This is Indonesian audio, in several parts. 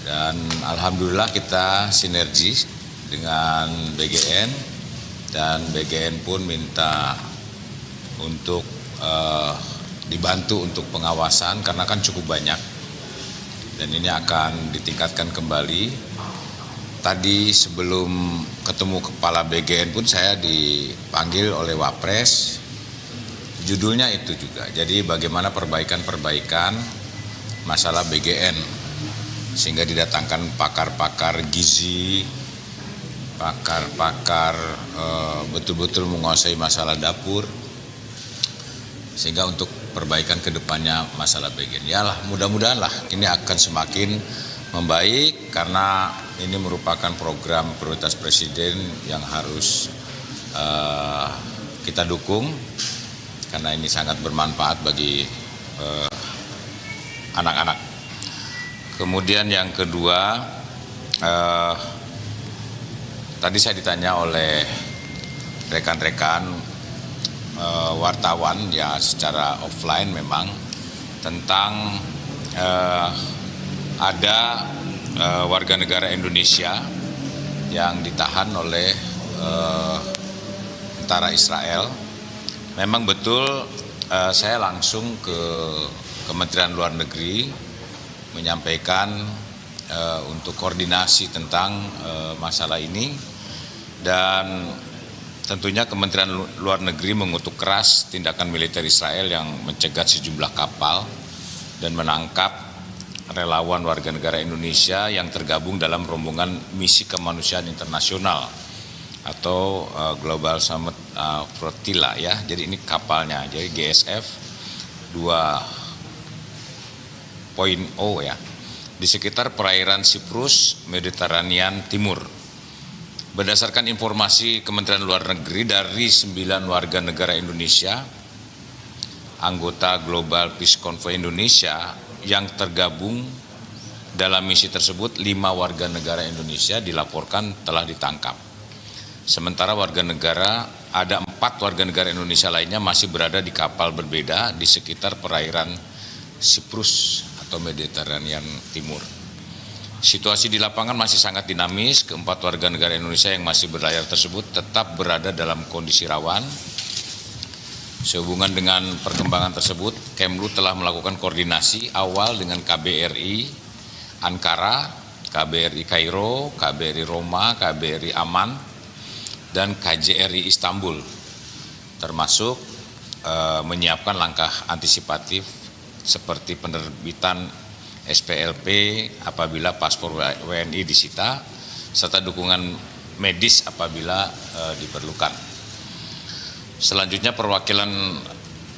Dan alhamdulillah kita sinergi dengan BGN dan BGN pun minta untuk dibantu untuk pengawasan karena kan cukup banyak dan ini akan ditingkatkan kembali. Tadi sebelum ketemu kepala BGN pun saya dipanggil oleh Wapres, judulnya itu juga. Jadi bagaimana perbaikan masalah BGN sehingga didatangkan pakar-pakar gizi, pakar-pakar betul-betul menguasai masalah dapur sehingga untuk perbaikan ke depannya masalah BGN. Ya lah, mudah-mudahan lah ini akan semakin membaik karena ini merupakan program prioritas Presiden yang harus kita dukung karena ini sangat bermanfaat bagi anak-anak. Kemudian yang kedua, tadi saya ditanya oleh rekan-rekan wartawan ya secara offline memang tentang ada warga negara Indonesia yang ditahan oleh tentara Israel. Memang betul saya langsung ke Kementerian Luar Negeri menyampaikan untuk koordinasi tentang masalah ini dan tentunya Kementerian Luar Negeri mengutuk keras tindakan militer Israel yang mencegat sejumlah kapal dan menangkap relawan warga negara Indonesia yang tergabung dalam rombongan misi kemanusiaan internasional atau Global Summit Flotilla ya. Jadi ini kapalnya, jadi GSF 2.0 ya, di sekitar perairan Siprus, Mediterranean Timur. Berdasarkan informasi Kementerian Luar Negeri, dari 9 warga negara Indonesia, anggota Global Peace Convoy Indonesia yang tergabung dalam misi tersebut, 5 warga negara Indonesia dilaporkan telah ditangkap. Sementara ada 4 warga negara Indonesia lainnya masih berada di kapal berbeda di sekitar perairan Siprus atau Mediterranean Timur. Situasi di lapangan masih sangat dinamis. Keempat warga negara Indonesia yang masih berlayar tersebut tetap berada dalam kondisi rawan. Sehubungan dengan perkembangan tersebut, Kemlu telah melakukan koordinasi awal dengan KBRI Ankara, KBRI Kairo, KBRI Roma, KBRI Amman, dan KJRI Istanbul, termasuk menyiapkan langkah antisipatif seperti penerbitan SPLP apabila paspor WNI disita, serta dukungan medis apabila diperlukan. Selanjutnya perwakilan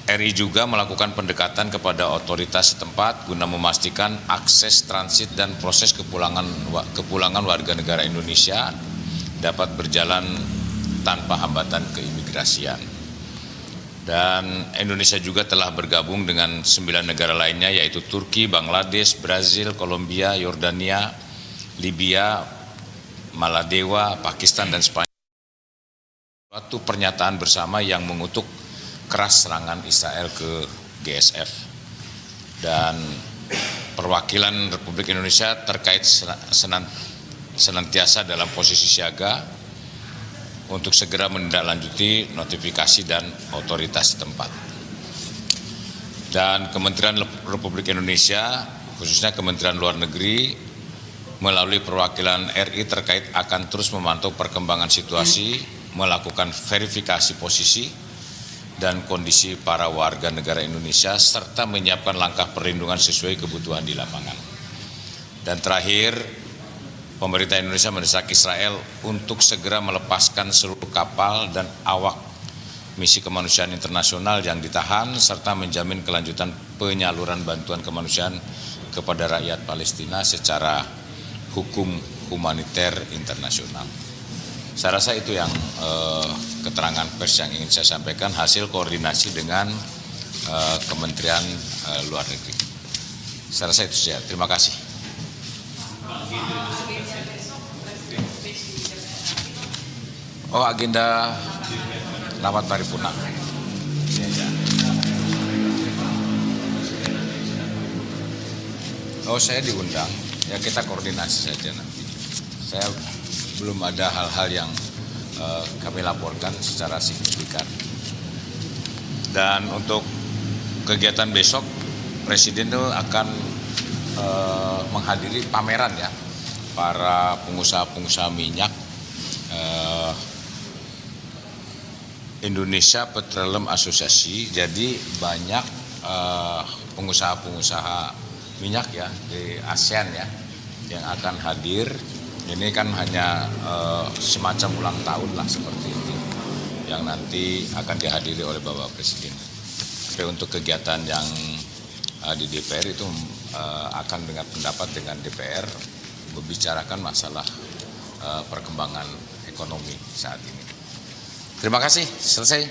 RI juga melakukan pendekatan kepada otoritas setempat guna memastikan akses transit dan proses kepulangan warga negara Indonesia dapat berjalan tanpa hambatan keimigrasian. Dan Indonesia juga telah bergabung dengan 9 negara lainnya yaitu Turki, Bangladesh, Brazil, Kolombia, Yordania, Libya, Maladewa, Pakistan, dan Spanyol. Suatu pernyataan bersama yang mengutuk keras serangan Israel ke GSF. Dan perwakilan Republik Indonesia terkait senantiasa dalam posisi siaga untuk segera menindaklanjuti notifikasi dan otoritas setempat. Dan Kementerian Republik Indonesia, khususnya Kementerian Luar Negeri, melalui perwakilan RI terkait akan terus memantau perkembangan situasi, melakukan verifikasi posisi dan kondisi para warga negara Indonesia, serta menyiapkan langkah perlindungan sesuai kebutuhan di lapangan. Dan terakhir, pemerintah Indonesia mendesak Israel untuk segera melepaskan seluruh kapal dan awak misi kemanusiaan internasional yang ditahan serta menjamin kelanjutan penyaluran bantuan kemanusiaan kepada rakyat Palestina secara hukum humaniter internasional. Saya rasa itu yang keterangan pers yang ingin saya sampaikan hasil koordinasi dengan Kementerian Luar Negeri. Saya rasa itu saja. Terima kasih. Oh, agenda rapat paripurna. Oh, saya diundang. ya kita koordinasi saja nanti. Saya belum ada hal-hal yang kami laporkan secara signifikan. Dan untuk kegiatan besok, Presiden itu akan menghadiri pameran ya, para pengusaha-pengusaha minyak Indonesia Petroleum Association. Jadi banyak pengusaha-pengusaha minyak ya di ASEAN ya yang akan hadir. Ini kan hanya semacam ulang tahun lah seperti ini yang nanti akan dihadiri oleh Bapak Presiden. Tapi untuk kegiatan yang di DPR itu akan dengan pendapat dengan DPR membicarakan masalah perkembangan ekonomi saat ini. Terima kasih, selesai.